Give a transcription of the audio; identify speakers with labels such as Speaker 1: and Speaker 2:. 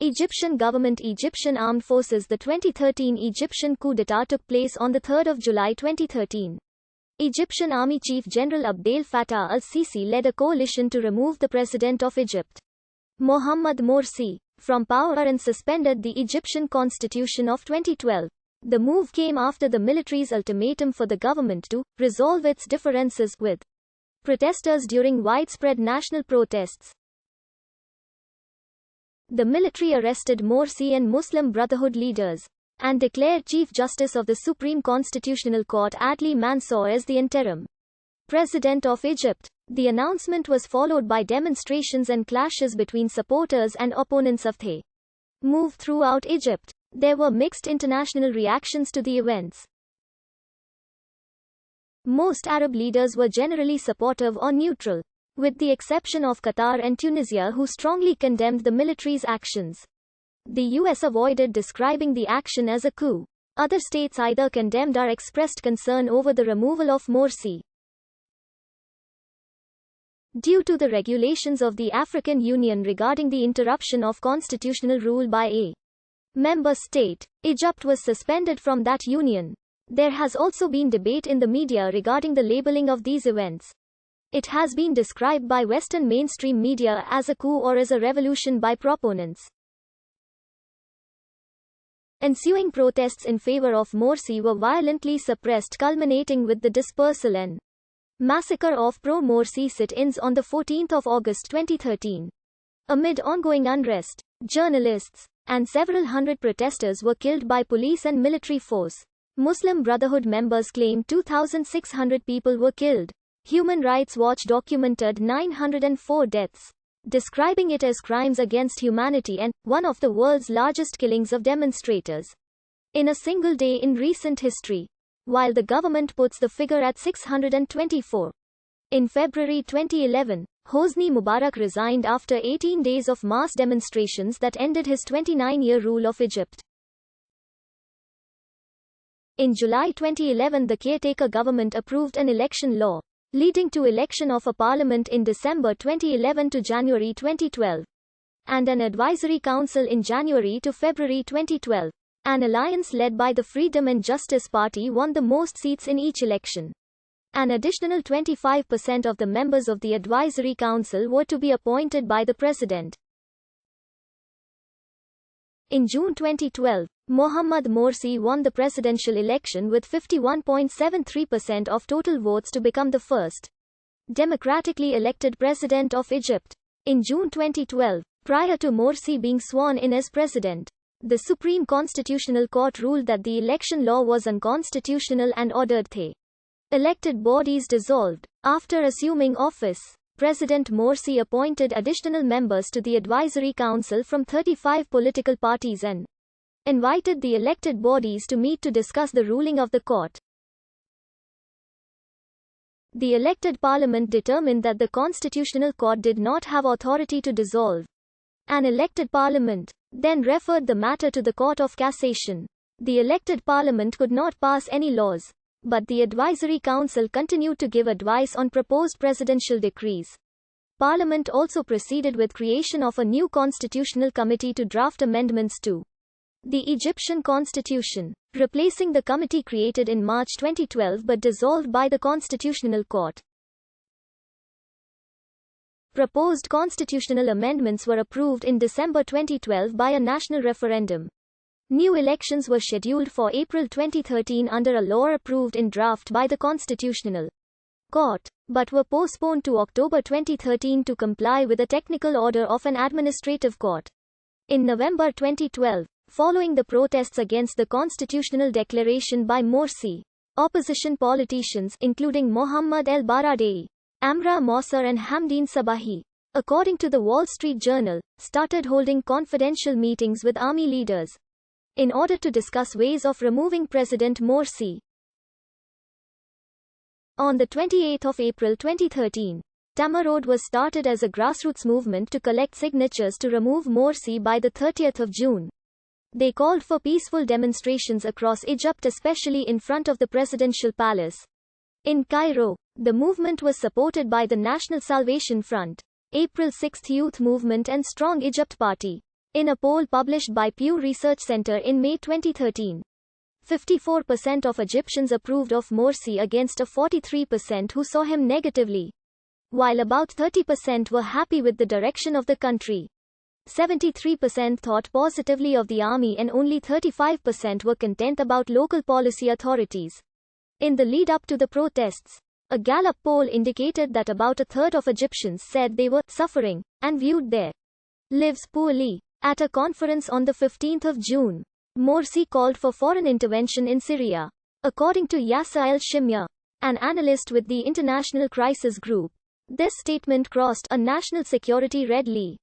Speaker 1: Egyptian government. Egyptian Armed Forces. The 2013 Egyptian coup d'etat took place on 3 July 2013. Egyptian Army Chief General Abdel Fattah al-Sisi led a coalition to remove the President of Egypt, Mohamed Morsi, from power and suspended the Egyptian constitution of 2012. The move came after the military's ultimatum for the government to resolve its differences with protesters during widespread national protests. The military arrested Morsi and Muslim Brotherhood leaders and declared Chief Justice of the Supreme Constitutional Court Adli Mansour as the interim President of Egypt. The announcement was followed by demonstrations and clashes between supporters and opponents of the move throughout Egypt. There were mixed international reactions to the events. Most Arab leaders were generally supportive or neutral, with the exception of Qatar and Tunisia, who strongly condemned the military's actions. The US avoided describing the action as a coup. Other states either condemned or expressed concern over the removal of Morsi. Due to the regulations of the African Union regarding the interruption of constitutional rule by a member state, Egypt was suspended from that union. There has also been debate in the media regarding the labeling of these events. It has been described by Western mainstream media as a coup or as a revolution by proponents. Ensuing protests in favor of Morsi were violently suppressed, culminating with the dispersal and massacre of pro-Morsi sit-ins on 14 August 2013. Amid ongoing unrest, journalists and several hundred protesters were killed by police and military force. Muslim Brotherhood members claim 2,600 people were killed. Human Rights Watch documented 904 deaths, describing it as crimes against humanity and one of the world's largest killings of demonstrators in a single day in recent history, while the government puts the figure at 624. In February 2011, Hosni Mubarak resigned after 18 days of mass demonstrations that ended his 29-year rule of Egypt. In July 2011, the caretaker government approved an election law, leading to election of a parliament in December 2011 to January 2012, and an advisory council in January to February 2012. An alliance led by the Freedom and Justice Party won the most seats in each election. An additional 25% of the members of the advisory council were to be appointed by the president. In June 2012, Mohamed Morsi won the presidential election with 51.73% of total votes to become the first democratically elected president of Egypt. In June 2012, prior to Morsi being sworn in as president, the Supreme Constitutional Court ruled that the election law was unconstitutional and ordered the elected bodies dissolved. After assuming office, President Morsi appointed additional members to the advisory council from 35 political parties and invited the elected bodies to meet to discuss the ruling of the court. The elected parliament determined that the Constitutional Court did not have authority to dissolve an elected parliament, then referred the matter to the Court of Cassation. The elected parliament could not pass any laws, but the advisory council continued to give advice on proposed presidential decrees. Parliament also proceeded with creation of a new constitutional committee to draft amendments to the Egyptian constitution, replacing the committee created in March 2012 but dissolved by the Constitutional Court. Proposed constitutional amendments were approved in December 2012 by a national referendum. New elections were scheduled for April 2013 under a law approved in draft by the Constitutional Court, but were postponed to October 2013 to comply with a technical order of an administrative court. In November 2012, following the protests against the constitutional declaration by Morsi, opposition politicians, including Mohammed El Baradei, Amra Mossar and Hamdeen Sabahi, according to the Wall Street Journal, started holding confidential meetings with army leaders in order to discuss ways of removing President Morsi. On 28 April 2013, Tamarod was started as a grassroots movement to collect signatures to remove Morsi by 30 June. They called for peaceful demonstrations across Egypt, especially in front of the presidential palace. In Cairo, the movement was supported by the National Salvation Front, April 6 Youth Movement and Strong Egypt Party. In a poll published by Pew Research Center in May 2013, 54% of Egyptians approved of Morsi against a 43% who saw him negatively, while about 30% were happy with the direction of the country. 73% thought positively of the army and only 35% were content about local policy authorities. In the lead-up to the protests, a Gallup poll indicated that about a third of Egyptians said they were suffering and viewed their lives poorly. At a conference on the 15th of June, Morsi called for foreign intervention in Syria. According to Yasser El-Shimya, an analyst with the International Crisis Group, this statement crossed a national security red line.